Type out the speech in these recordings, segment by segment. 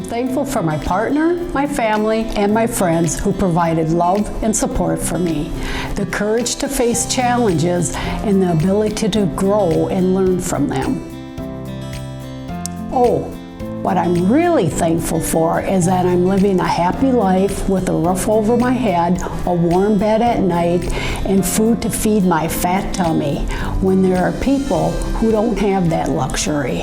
thankful for my partner, my family, and my friends who provided love and support for me, the courage to face challenges, and the ability to grow and learn from them. Oh, what I'm really thankful for is that I'm living a happy life with a roof over my head, a warm bed at night, and food to feed my fat tummy when there are people who don't have that luxury.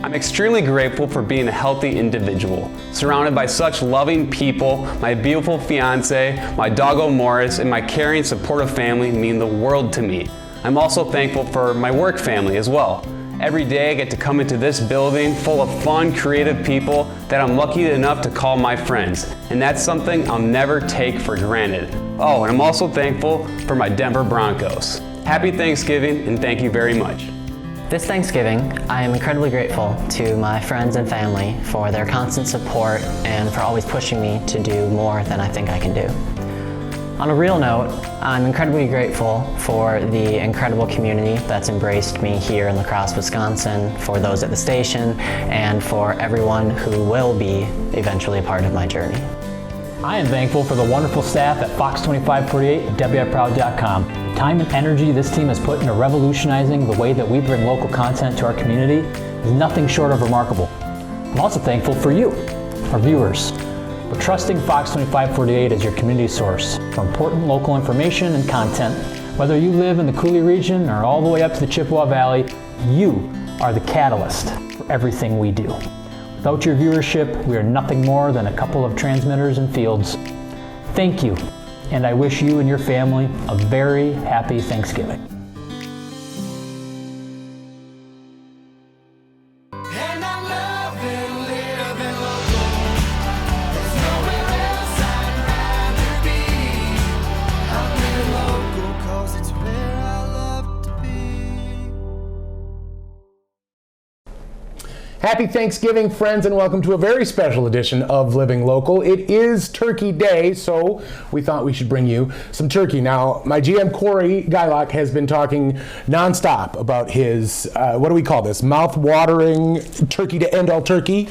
I'm extremely grateful for being a healthy individual, surrounded by such loving people. My beautiful fiance, my doggo Morris, and my caring, supportive family mean the world to me. I'm also thankful for my work family as well. Every day I get to come into this building full of fun, creative people that I'm lucky enough to call my friends, and that's something I'll never take for granted. Oh, and I'm also thankful for my Denver Broncos. Happy Thanksgiving, and thank you very much. This Thanksgiving, I am incredibly grateful to my friends and family for their constant support and for always pushing me to do more than I think I can do. On a real note, I'm incredibly grateful for the incredible community that's embraced me here in La Crosse, Wisconsin, for those at the station, and for everyone who will be eventually a part of my journey. I am thankful for the wonderful staff at Fox 2548 and WIProud.com. The time and energy this team has put into revolutionizing the way that we bring local content to our community is nothing short of remarkable. I'm also thankful for you, our viewers, for trusting Fox 2548 as your community source for important local information and content. Whether you live in the Coulee region or all the way up to the Chippewa Valley, you are the catalyst for everything we do. Without your viewership, we are nothing more than a couple of transmitters and fields. Thank you, and I wish you and your family a very happy Thanksgiving. Happy Thanksgiving, friends, and welcome to a very special edition of Living Local. It is Turkey Day, so we thought we should bring you some turkey. Now, my GM, Corey Guylock, has been talking nonstop about his, what do we call this, mouth-watering turkey to end all turkey?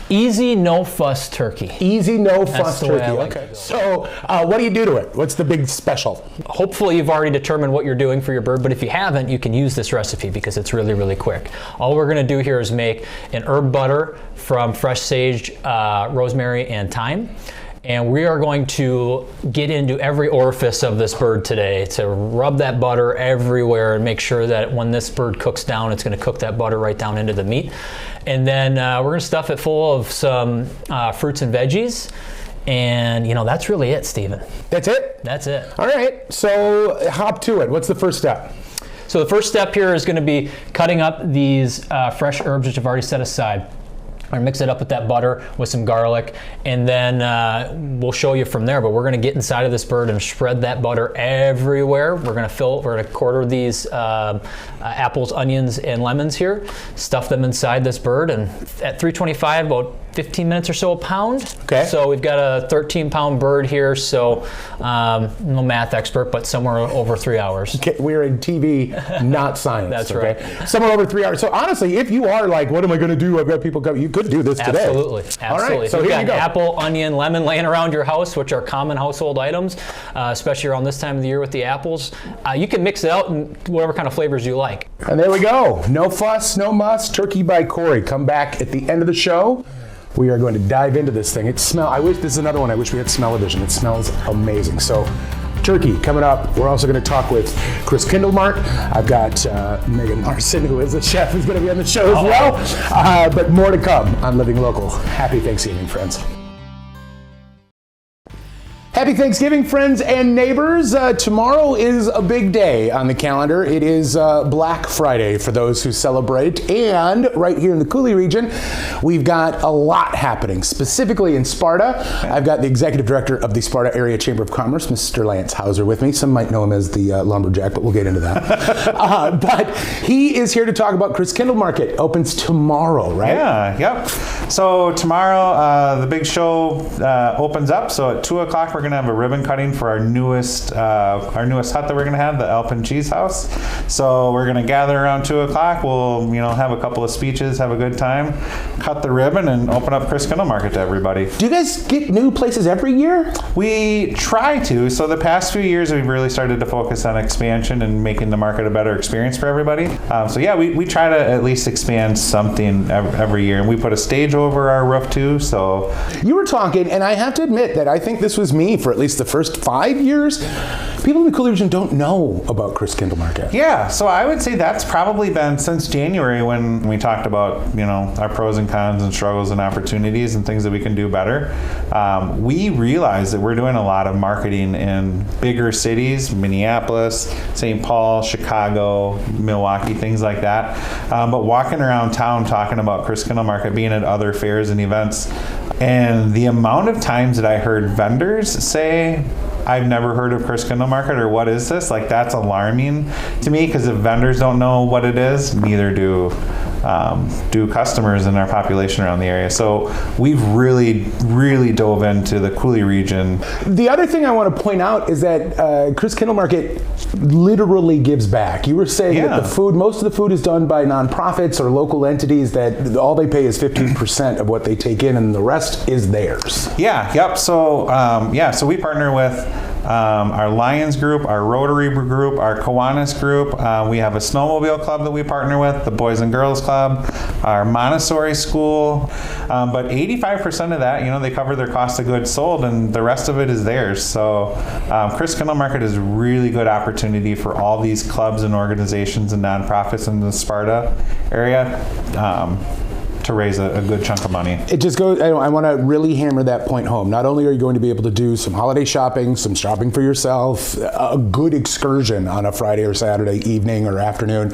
Easy, no fuss turkey. Easy, no fuss turkey. Okay. So, what do you do to it? What's the big special? Hopefully you've already determined what you're doing for your bird, but if you haven't, you can use this recipe because it's really, really quick. All we're gonna do here is make an herb butter from fresh sage, rosemary, and thyme. And we are going to get into every orifice of this bird today to rub that butter everywhere and make sure that when this bird cooks down, it's gonna cook that butter right down into the meat. And then we're gonna stuff it full of some fruits and veggies. And you know, that's really it, Stephen. That's it? That's it. All right, so hop to it. What's the first step? So the first step here is gonna be cutting up these fresh herbs, which I've already set aside. I'm gonna mix it up with that butter with some garlic, and then we'll show you from there, but we're gonna get inside of this bird and spread that butter everywhere. We're gonna quarter these apples, onions, and lemons here, stuff them inside this bird, and at 325, about 15 minutes or so a pound. Okay. So we've got a 13-pound bird here, so no math expert, but somewhere over 3 hours. Okay, we're in TV, not science. That's okay? right. Somewhere over 3 hours. So honestly, if you are like, what am I gonna do? I've got people coming. You could do this today. Absolutely. All right, so if you've here you got go. apple, onion, lemon laying around your house, which are common household items, especially around this time of the year with the apples, you can mix it out in whatever kind of flavors you like. And there we go. No fuss, no muss. Turkey by Corey. Come back at the end of the show. We are going to dive into this thing. This is another one I wish we had smell-o-vision. It smells amazing. So, turkey coming up. We're also going to talk with Chris Kindlemart. I've got Megan Larson, who is a chef, who's going to be on the show as well. But more to come on Living Local. Happy Thanksgiving, friends. Happy Thanksgiving, friends and neighbors. Tomorrow is a big day on the calendar. It is Black Friday for those who celebrate. And right here in the Coulee region, we've got a lot happening, specifically in Sparta. I've got the executive director of the Sparta Area Chamber of Commerce, Mr. Lance Hauser, with me. Some might know him as the lumberjack, but we'll get into that. But he is here to talk about Chris Kindle Market. Opens tomorrow, right? Yeah, yep. So tomorrow, the big show opens up. So at 2 o'clock, we're going going to have a ribbon cutting for our newest hut that we're going to have, the Alpen Cheese House. So we're going to gather around 2 o'clock. We'll, have a couple of speeches, have a good time, cut the ribbon, and open up Christkindl Market to everybody. Do you guys get new places every year? We try to. So the past few years, we've really started to focus on expansion and making the market a better experience for everybody. We try to at least expand something every year. And we put a stage over our roof too, so. You were talking, and I have to admit that I think this was me for at least the first 5 years. People in the Cooley region don't know about Christkindl Market. Yeah, so I would say that's probably been since January when we talked about, our pros and cons and struggles and opportunities and things that we can do better. We realized that we're doing a lot of marketing in bigger cities, Minneapolis, St. Paul, Chicago, Milwaukee, things like that. But walking around town talking about Christkindl Market, being at other fairs and events, and the amount of times that I heard vendors say, I've never heard of Christkindl Market, or what is this? Like, that's alarming to me, because if vendors don't know what it is, neither do customers in our population around the area. So we've really dove into the Cooley region. The other thing I want to point out is that Christkindl Market literally gives back. You were saying that most of the food is done by nonprofits or local entities that all they pay is 15% of what they take in, and the rest is theirs. Yeah, yep. So, so we partner with our Lions group, our Rotary group, our Kiwanis group. We have a snowmobile club that we partner with, the Boys and Girls Club, our Montessori school. But 85% of that, they cover their cost of goods sold, and the rest of it is theirs. So Christkindl Market is a really good opportunity for all these clubs and organizations and nonprofits in the Sparta area to raise a good chunk of money. It just goes, I want to really hammer that point home. Not only are you going to be able to do some holiday shopping, some shopping for yourself, a good excursion on a Friday or Saturday evening or afternoon,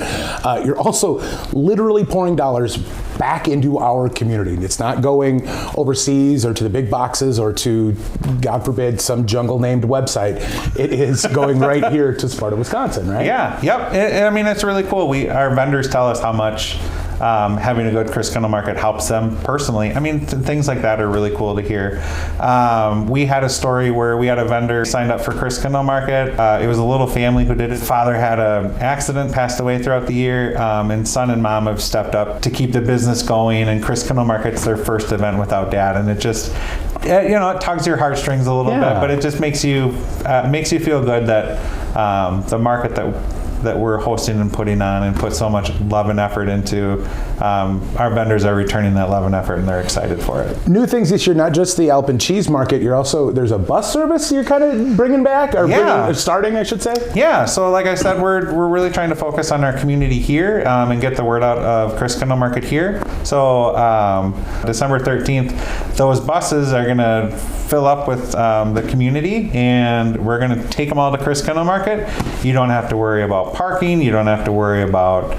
you're also literally pouring dollars back into our community. It's not going overseas or to the big boxes or to, God forbid, some jungle named website. It is going right here to Sparta, Wisconsin, right? Yeah, yep. It's really cool. Our vendors tell us how much having a good Christkindl Market helps them personally. Things like that are really cool to hear. We had a story where we had a vendor signed up for Christkindl Market. It was a little family who did it. Father had an accident, passed away throughout the year, and son and mom have stepped up to keep the business going, and Christkindl Market's their first event without dad, and it just, it tugs your heartstrings a little bit, but it just makes you feel good that the market that we're hosting and putting on and put so much love and effort into, our vendors are returning that love and effort, and they're excited for it. New things this year, not just the Alpen Cheese Market, there's a bus service you're kind of bringing back, or starting, I should say? Yeah, so like I said, we're really trying to focus on our community here and get the word out of Christkindl Market here. So December 13th, those buses are gonna fill up with the community, and we're gonna take them all to Christkindl Market. You don't have to worry about parking. You don't have to worry about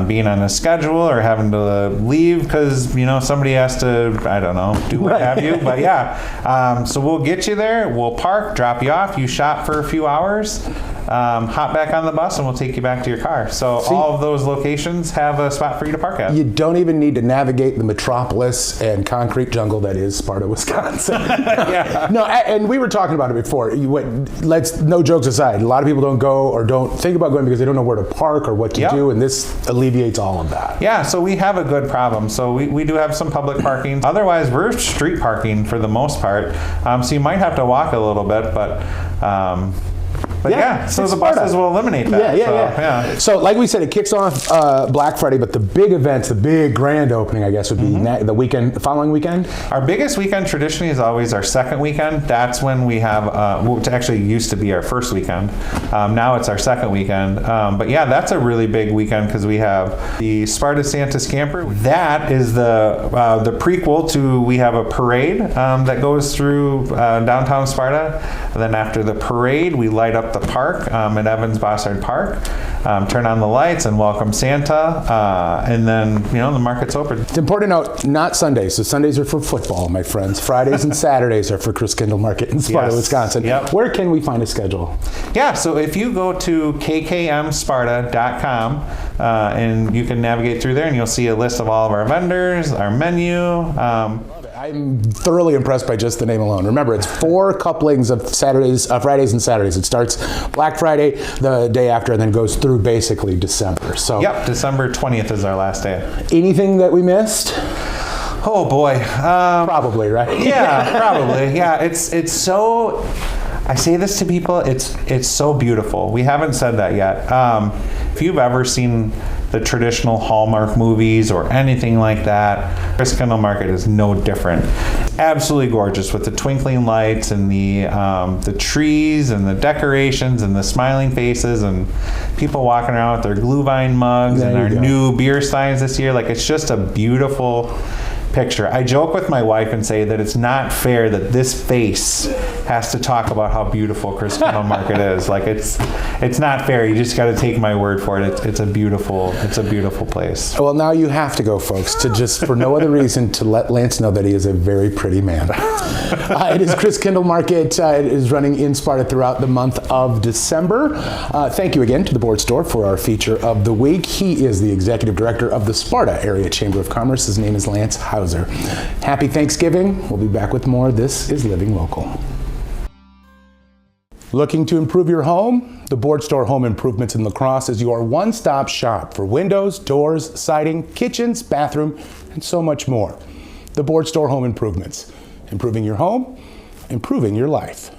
being on a schedule or having to leave because somebody has to, I don't know, do what have you. But so we'll get you there. We'll park, drop you off. You shop for a few hours, hop back on the bus, and we'll take you back to your car. So all of those locations have a spot for you to park at. You don't even need to navigate the metropolis and concrete jungle that is Sparta, Wisconsin. No, and we were talking about it before. No jokes aside, a lot of people don't go or don't think about going because they don't know where to park or what to do, and this alleviates all of that. Yeah, so we have a good problem. So we do have some public parking. Otherwise, we're street parking for the most part. So you might have to walk a little bit, but so the buses will eliminate that. So like we said, it kicks off Black Friday, but the big events, the big grand opening, I guess, would be the following weekend? Our biggest weekend traditionally is always our second weekend. That's when we have, which actually used to be our first weekend. Now it's our second weekend. But that's a really big weekend because we have the Sparta Santa Scamper. That is the prequel to, we have a parade that goes through downtown Sparta. And then after the parade, we light up the park at Evans Bossard Park, turn on the lights and welcome Santa, and then the market's open. It's important to note, not Sundays. So Sundays are for football, my friends. Fridays and Saturdays are for Christkindl Market in Sparta, Wisconsin. Yep. Where can we find a schedule? Yeah, so if you go to kkmsparta.com and you can navigate through there, and you'll see a list of all of our vendors, our menu. I'm thoroughly impressed by just the name alone. Remember, it's 4 couplings of Fridays and Saturdays. It starts Black Friday, the day after, and then goes through basically December. So, Yep, December 20th is our last day. anything that we missed? Oh boy. Probably, right? Yeah, probably. Yeah, it's so. I say this to people. It's so beautiful. We haven't said that yet. If you've ever seen the traditional Hallmark movies or anything like that, Christkindl Market is no different. Absolutely gorgeous with the twinkling lights and the trees and the decorations and the smiling faces and people walking around with their Glühwein mugs and our new beer steins this year. Like, it's just a beautiful picture. I joke with my wife and say that it's not fair that this face has to talk about how beautiful Christkindl Market is. Like, it's not fair. You just got to take my word for it. It's a beautiful place. Well, now you have to go, folks, to just for no other reason to let Lance know that he is a very pretty man. It is Christkindl Market. It is running in Sparta throughout the month of December. Thank you again to the Board Store for our feature of the week. He is the executive director of the Sparta Area Chamber of Commerce. His name is Lance Hauser. Happy Thanksgiving. We'll be back with more. This is Living Local. Looking to improve your home? The Board Store Home Improvements in La Crosse is your one-stop shop for windows, doors, siding, kitchens, bathroom, and so much more. The Board Store Home Improvements. Improving your home, improving your life.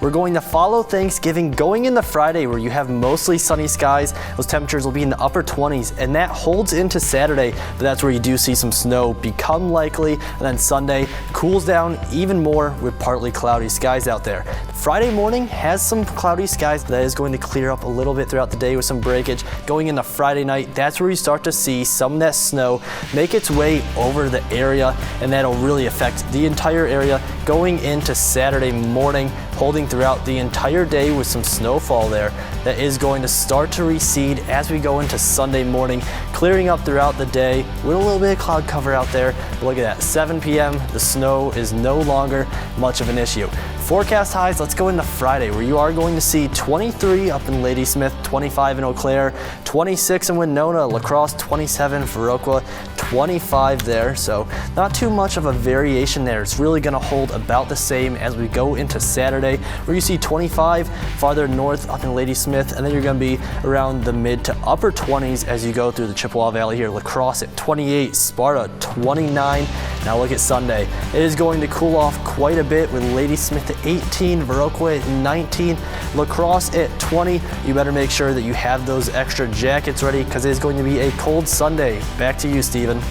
We're going to follow Thanksgiving going into Friday where you have mostly sunny skies. Those temperatures will be in the upper 20s and that holds into Saturday, but that's where you do see some snow become likely. And then Sunday cools down even more with partly cloudy skies out there. Friday morning has some cloudy skies, but that is going to clear up a little bit throughout the day with some breakage. Going into Friday night, that's where you start to see some of that snow make its way over the area, and that'll really affect the entire area going into Saturday morning, holding throughout the entire day with some snowfall there. That is going to start to recede as we go into Sunday morning, clearing up throughout the day with a little bit of cloud cover out there. But look at that, 7 p.m., the snow is no longer much of an issue. Forecast highs, let's go into Friday where you are going to see 23 up in Ladysmith, 25 in Eau Claire, 26 in Winona, La Crosse 27, Viroqua 25 there. So not too much of a variation there. It's really going to hold about the same as we go into Saturday where you see 25 farther north up in Ladysmith, and then you're going to be around the mid to upper 20s as you go through the Chippewa Valley here. La Crosse at 28, Sparta 29. Now look at Sunday. It is going to cool off quite a bit with Ladysmith at 18, Viroqua at 19, La Crosse at 20. You better make sure that you have those extra jackets ready because it is going to be a cold Sunday. Back to you, Stephen.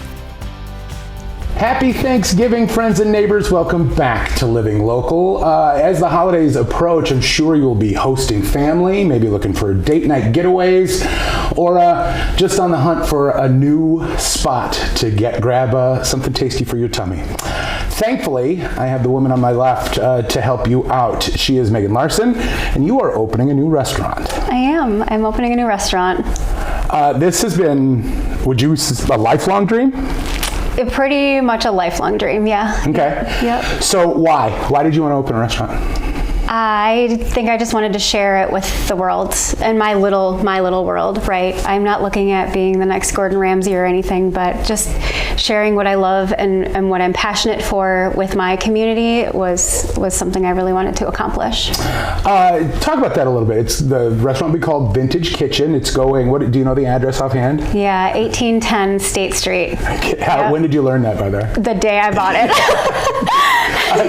Happy Thanksgiving, friends and neighbors. Welcome back to Living Local. As the holidays approach, I'm sure you'll be hosting family, maybe looking for date night getaways, or just on the hunt for a new spot to grab something tasty for your tummy. Thankfully, I have the woman on my left to help you out. She is Megan Larson, and you are opening a new restaurant. I am. I'm opening a new restaurant. This has been, a lifelong dream? Pretty much a lifelong dream, yeah. Okay. Yep. So why? Why did you want to open a restaurant? I think I just wanted to share it with the world and my little world, right? I'm not looking at being the next Gordon Ramsay or anything, but just sharing what I love and what I'm passionate for with my community was something I really wanted to accomplish. Talk about that a little bit. The restaurant will be called Vintage Kitchen. It's going, do you know the address offhand? Yeah, 1810 State Street. Yep. When did you learn that, by the way? The day I bought it.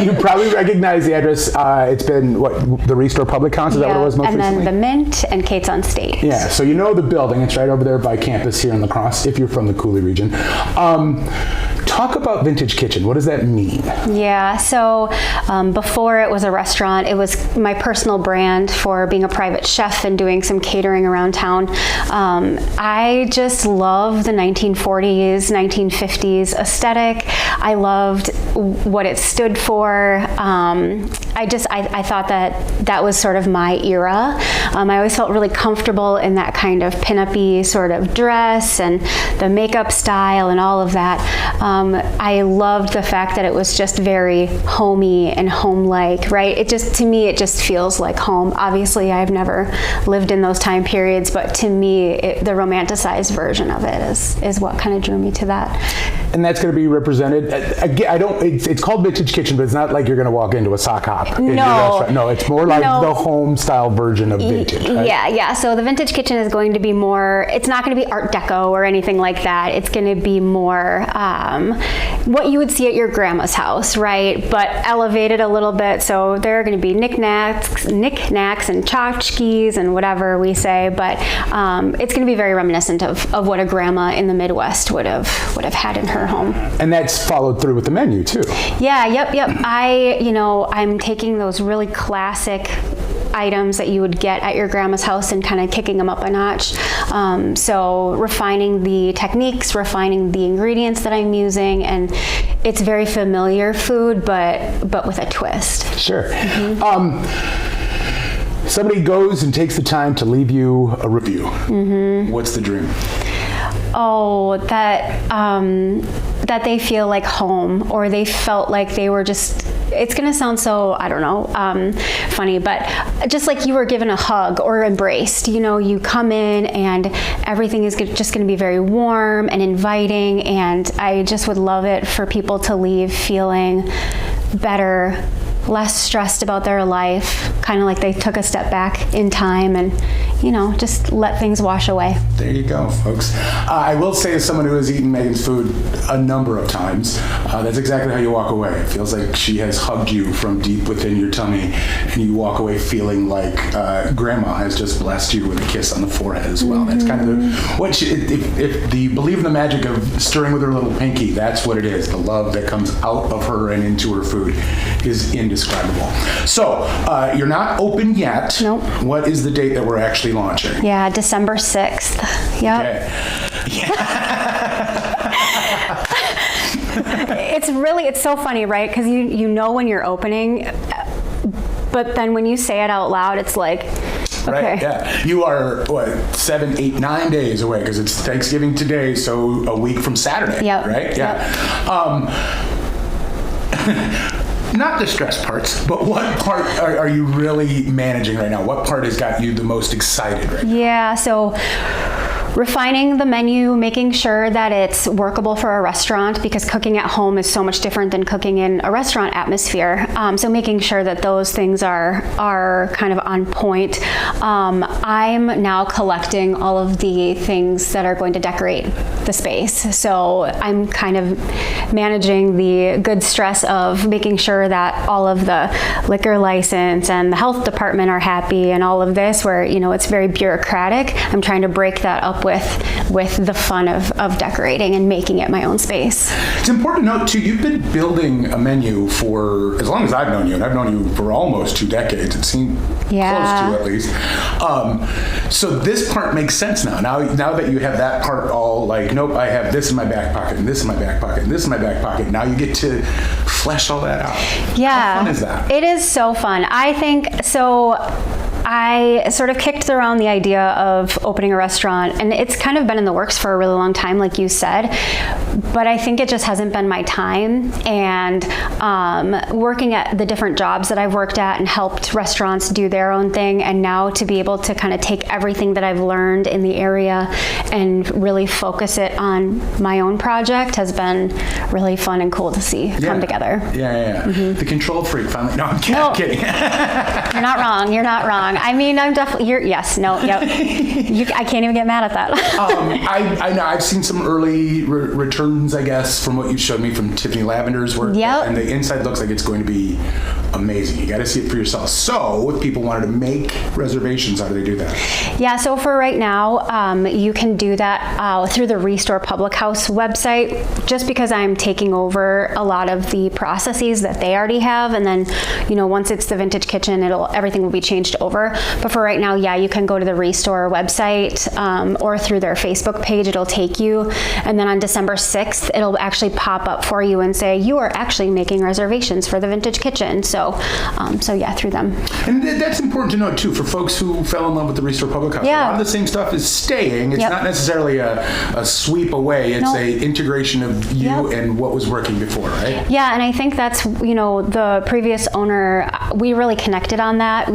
You probably recognize the address. It's been, the Restore Public Cons? Is that what it was most recently? And then the Mint and Kate's on State. Yeah, so you know the building. It's right over there by campus here in La Crosse, if you're from the Cooley region. Talk about Vintage Kitchen. What does that mean? Yeah, so before it was a restaurant, it was my personal brand for being a private chef and doing some catering around town. I just love the 1940s, 1950s aesthetic. I loved what it stood for. I thought that was sort of my era. I always felt really comfortable in that kind of pin-up-y sort of dress and the makeup style and all of that. I loved the fact that it was just very homey and home-like, right? To me, it just feels like home. Obviously, I've never lived in those time periods, but to me, the romanticized version of it is what kind of drew me to that. And that's going to be represented. Again, it's called Vintage Kitchen, but it's not like you're going to walk into a sock hop in your restaurant. No, it's more like the home style version of vintage, right? Yeah. So the Vintage Kitchen is going to be more, it's not going to be Art Deco or anything like that. It's going to be more what you would see at your grandma's house, right? But elevated a little bit. So there are going to be knickknacks and tchotchkes and whatever we say, but it's going to be very reminiscent of what a grandma in the Midwest would have had in her home. And that's followed through with the menu too. Yeah, yep. I'm taking those really classic items that you would get at your grandma's house and kind of kicking them up a notch. So refining the techniques, refining the ingredients that I'm using, and it's very familiar food, but with a twist. Sure. Somebody goes and takes the time to leave you a review. What's the dream? Oh, that they feel like home, or they felt like they were just, it's going to sound so, I don't know, funny, but just like you were given a hug or embraced. You come in and everything is just going to be very warm and inviting, and I just would love it for people to leave feeling better, less stressed about their life, kind of like they took a step back in time and, just let things wash away. There you go, folks. I will say, as someone who has eaten Megan's food a number of times, that's exactly how you walk away. It feels like she has hugged you from deep within your tummy, and you walk away feeling like Grandma has just blessed you with a kiss on the forehead as well. That's kind of if you believe in the magic of stirring with her little pinky, that's what it is. The love that comes out of her and into her food is indescribable. So, you're not open yet. Nope. What is the date that we're actually launching? Yeah, December 6th. Yep. Okay. It's so funny, right? Because you know when you're opening, but then when you say it out loud, it's like, Right, okay. yeah. You are, 7, 8, 9 days away, because it's Thanksgiving today, so a week from Saturday, Yep. right? Yeah. Not the stress parts, but what part are you really managing right now? What part has got you the most excited right now? Yeah, so refining the menu, making sure that it's workable for a restaurant, because cooking at home is so much different than cooking in a restaurant atmosphere. So making sure that those things are kind of on point. I'm now collecting all of the things that are going to decorate the space. So I'm kind of managing the good stress of making sure that all of the liquor license and the health department are happy and all of this, where, it's very bureaucratic. I'm trying to break that up with the fun of decorating and making it my own space. It's important to note too, you've been building a menu for as long as I've known you, and I've known you for almost 2 decades. It seemed close to, at least. So this part makes sense now. Now that you have that part all like, nope, I have this in my back pocket, and this in my back pocket, and this in my back pocket. Now you get to flesh all that out. Yeah. How fun is that? It is so fun. I think so. I sort of kicked around the idea of opening a restaurant, and it's kind of been in the works for a really long time, like you said, but I think it just hasn't been my time. And working at the different jobs that I've worked at and helped restaurants do their own thing, and now to be able to kind of take everything that I've learned in the area and really focus it on my own project has been really fun and cool to see come together. Yeah. Mm-hmm. The control freak finally. No, I'm kidding. You're not wrong. You're not wrong. I mean, I'm definitely. I can't even get mad at that. I know. I've seen some early returns, I guess, from what you showed me from Tiffany Lavender's work. Yep. And the inside looks like it's going to be amazing. You got to see it for yourself. So, if people wanted to make reservations, how do they do that? Yeah. So for right now, you can do that through the Restore Public House website. Just because I'm taking over a lot of the processes that they already have, and then, once it's the Vintage Kitchen, everything will be changed over. But for right now, you can go to the Restore website or through their Facebook page. It'll take you, and then on December 6th, it'll actually pop up for you and say you are actually making reservations for the Vintage Kitchen. So So yeah, through them. And that's important to note too for folks who fell in love with the Restore Public House. Yeah. A lot of the same stuff is staying. It's not necessarily a sweep away. It's a integration of you and what was working before, right? Yeah, and I think that's, the previous owner, we really connected on that.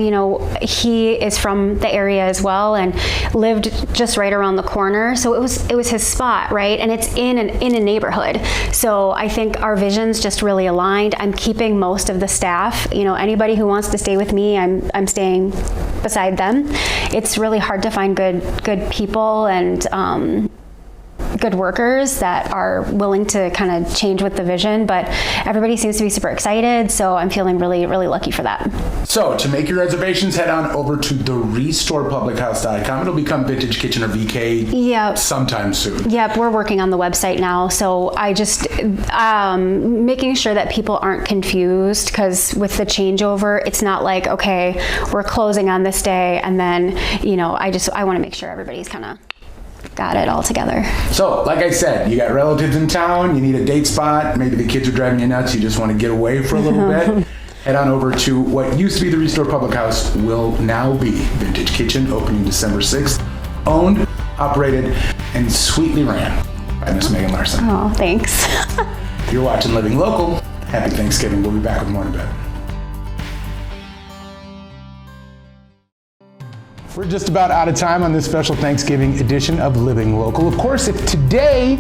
He is from the area as well and lived just right around the corner. So it was his spot, right? And it's in a neighborhood. So I think our visions just really aligned. I'm keeping most of the staff. Anybody who wants to stay with me, I'm staying beside them. It's really hard to find good people and good workers that are willing to kind of change with the vision, but everybody seems to be super excited, so I'm feeling really, really lucky for that. So to make your reservations, head on over to therestorepublichouse.com. It'll become Vintage Kitchen or VK sometime soon. Yep, we're working on the website now, so I just making sure that people aren't confused, because with the changeover, it's not like, okay, we're closing on this day, and then, I want to make sure everybody's kind of got it all together. So, like I said, you got relatives in town, you need a date spot, maybe the kids are driving you nuts, you just want to get away for a little bit, head on over to what used to be the Restore Public House, will now be Vintage Kitchen, opening December 6th, owned, operated, and sweetly ran by Miss Megan Larson. Oh, thanks. You're watching Living Local. Happy Thanksgiving. We'll be back with more in a bit. We're just about out of time on this special Thanksgiving edition of Living Local. Of course, if today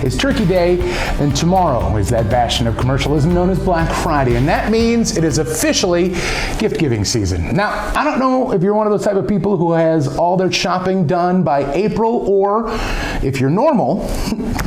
is Turkey Day, then tomorrow is that bastion of commercialism known as Black Friday, and that means it is officially gift-giving season. Now, I don't know if you're one of those type of people who has all their shopping done by April, or if you're normal,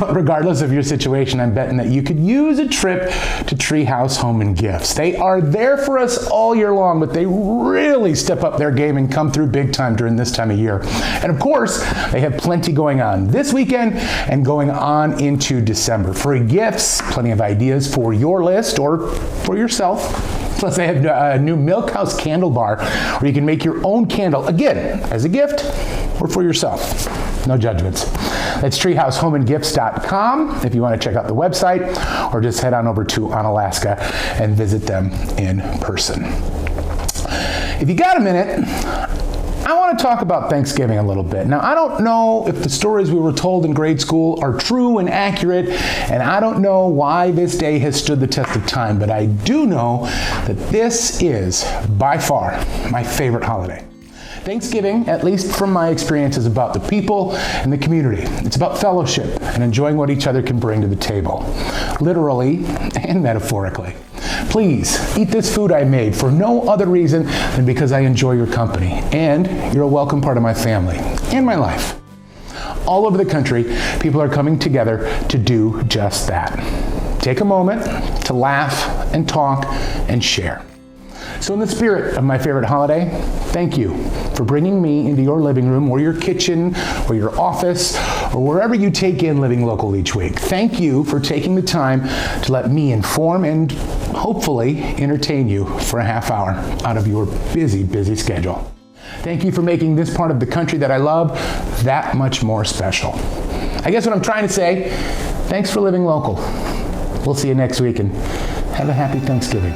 but regardless of your situation, I'm betting that you could use a trip to Treehouse Home and Gifts. They are there for us all year long, but they really step up their game and come through big time during this time of year. And of course, they have plenty going on this weekend and going on into December. Free gifts, plenty of ideas for your list or for yourself. Plus, they have a new Milk House candle bar where you can make your own candle, again, as a gift or for yourself. No judgments. That's treehousehomeandgifts.com if you want to check out the website, or just head on over to Onalaska and visit them in person. If you got a minute, I want to talk about Thanksgiving a little bit. Now, I don't know if the stories we were told in grade school are true and accurate, and I don't know why this day has stood the test of time, but I do know that this is, by far, my favorite holiday. Thanksgiving, at least from my experience, is about the people and the community. It's about fellowship and enjoying what each other can bring to the table, literally and metaphorically. Please eat this food I made for no other reason than because I enjoy your company, and you're a welcome part of my family and my life. All over the country, people are coming together to do just that. Take a moment to laugh and talk and share. So in the spirit of my favorite holiday, thank you for bringing me into your living room or your kitchen or your office or wherever you take in Living Local each week. Thank you for taking the time to let me inform and hopefully entertain you for a half hour out of your busy, busy schedule. Thank you for making this part of the country that I love that much more special. I guess what I'm trying to say, thanks for living local. We'll see you next week, and have a happy Thanksgiving.